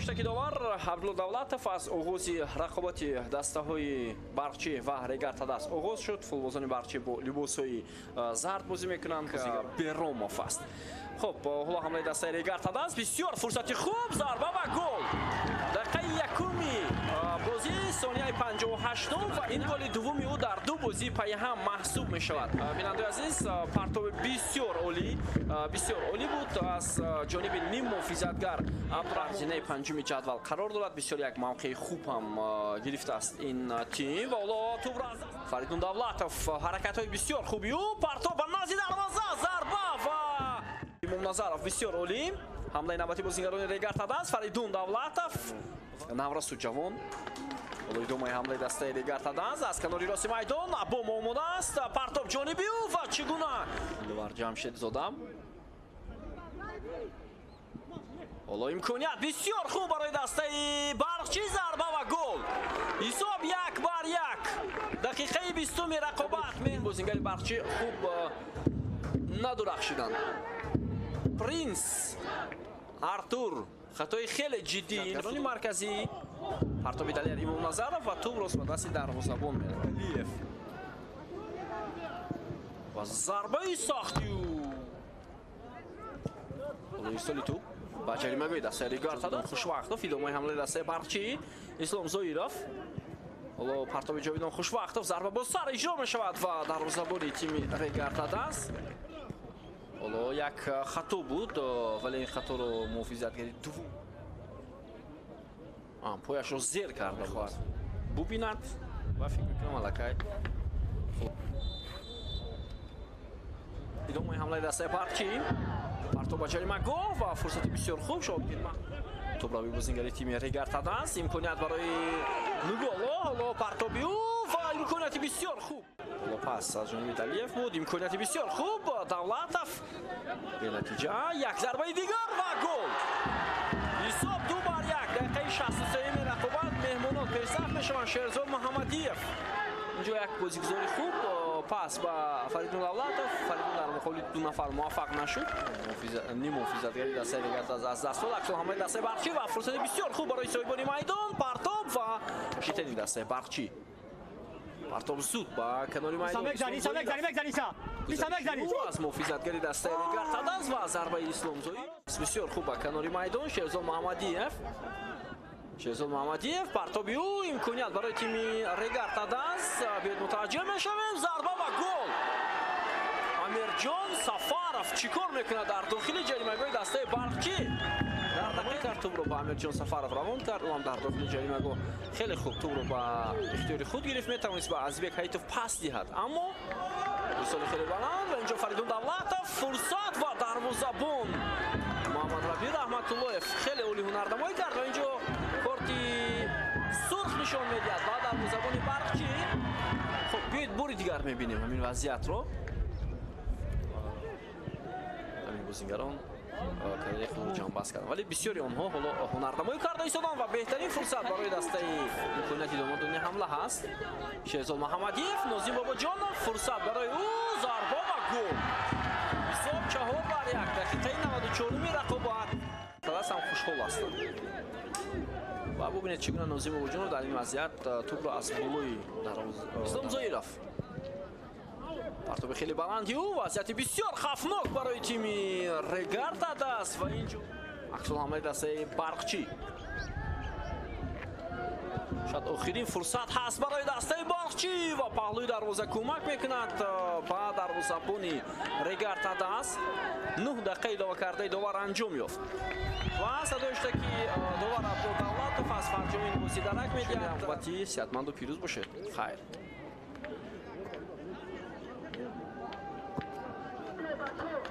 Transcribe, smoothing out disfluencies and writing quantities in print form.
Гоштаки довар Абдулло Давлатов аз оғози рақобати дастаҳои барқчӣ ва регартадаст оғоз шуд. Футболбозони барқчӣ бо либосҳои зард бозӣ мекунанд. Беромов аст. Хуб, ҳоло ҳамлаи дастаи регартадаст. Бисёр фурсати хуб, зарба ва гол. Дақиқаи якуми бозӣ сонияи 58 ва ин голи дуввуми ӯ дар ду бозӣ пайҳам маҳсуб мешавад. Бинандаи азиз, партоби бисёр олӣ буд аз ҷониби ним муҳофизатгар Абдурахмон. Зинаи панҷуми ҷадвал қарор дорад. Бисёр як мавқеи хуб ҳам гирифтааст ин тим. Ва ҳоло тӯбро Фаридун Давлатов ҳаракатҳои бисёр хуби ӯ, партоб ба назди дарвоза, зарба ва Назаров бисёр олӣ. Ҳамлаи навбати бозингарони регартадаст. Фаридун Давлатов Наврасу ҷавон. ҳоло идомаи ҳамлаи дастаи регартадаст аз канори рости майдон бом омодааст. Партоб ҷониби ӯ ва чӣ гуна Дувар Ҷамшедзода. ҳоло имконият бисёр хуб барои дастаи барқчӣ, зарба ва гол. ҳисоб 1-1. Дақиқаи 20-уми рақобат. Бозингари барқчӣ хуб надурахшиданд. Принс Артур хатои хеле ҷиддӣ. Гарони марказӣ партоби Далер Имомназаров ва тӯброст ба дасти дарвозабон меравад. Алиев ва зарбаи сахти ӯ. ҳоло ирсоли тӯб ба ҷаримагоҳи дастаи регартадаст. Хушвақтов идомаи ҳамлаи дастаи барқчӣ. Ислом Зоиров. ҳоло партоби ҷовидон Хушвақтов, зарба бо сар иҷро мешавад ва дарвозабони тими регартадаст. ҳоло як хато буд, вале ин хаторо муҳофизатгари дуввум пояшро зер карда хоҳад бубинад ва фикр мекунам аллакай идомаи ҳамлаи дастаи барқчӣ. партоб ба ҷаримагоҳ ва фурсати бисёр хуб шобгирма тӯбрави бозингари тими регартадаст. Имконият барои нуголо. ҳоло партоби ӯ ва имконияти бисёр хуб. ҳоло пас аз ҷониби Далиев буд. Имконияти бисёр хуб. Давлатов бенатиҷа. Як зарбаи дигар ва гол. ҳисоб 2-1. Дақиқаи 63-уми рақобат меҳмонон пешсаф мешаванд. Шерзод Муҳаммадиев. инҷо як бозигузори хуб. пас ба Фаридун Давлатов. Фаридун дар муқобили ду нафар муваффақ нашуд. Ним муҳофизатгари дастаи регартадаст аз даст дод. аксо ҳамлаи дастаи барқчӣ ва фурсати бисёр хуб барои соҳибони майдон. Партоб ва шитени дастаи барқчӣ. партоб зуд ба канори майдон аз муҳофизатгари дастаи регартадаст ва зарбаи Ислом Зоиров. бисёр хуб ба канори майдон. Шерзод Муҳаммадиев. Партоби ӯ. Имконият барои тими регартадаст. биёед мутаваҷҷеҳ мешавем. Зарба ва гол. Амирҷон Сафаров чӣ кор мекунад дар дохили ҷаримагоҳи дастаи барқчӣ? дар дақиқа тӯбро ба Амирҷон Сафаров равон кард. ӯ ҳам дар дохили ҷаримагоҳ хеле хуб тӯбро ба ихтиёри худ гирифт. Метавонист ба Азбек Ҳаитов пас диҳад, аммо рисоли хеле баланд. ва инҷо Фаридун Давлатов фурсат ва дарвозабон Муҳаммад Раби Раҳматуллоев хеле олӣ ҳунарнамоӣ кард ва инҷо корти сурх нишон медиҳад ба дарвозабони барқчӣ. хуб, биёед бори дигар мебинем ҳамин вазъиятро. ҳамин бозингарон кариери худро ҷамъбаст карданд, вале бисёри онҳо ҳоло ҳунарнамоӣ карда истоданд ва беҳтарин фурсат барои дастаи имконияти домодони ҳамла ҳаст. Шерзод Муҳаммадиев, Нозим Бобоҷонов, фурсат барои ӯ, зарба ва гол. ҳисоб 4-1. Дақиқаи 94-уми рақобат. Ҳам хушҳол ҳастанд. ва бубинед чӣ гуна Нозим Бобоҷонов дар ин вазъият тӯбро аз болои дарвоза. Ислом Зоиров. партоби хеле баланди ӯ, вазъияти бисёр хавфнок барои тими регартадаст ва инҷо аксулҳамлаи дастаи барқчӣ. шояд охирин фурсат ҳаст барои дастаи барқчӣ ва паҳлӯи дарвоза кӯмак мекунад ба дарвозабони регартадаст. 9 дақиқа иловакардаи довар анҷом ёфт ва садоишта ки довар Абдулло Давлатов аз фарҷамин бозӣ дарак медиҳад. бати сеҳатманду пирӯз бошед. хайр. Thank you.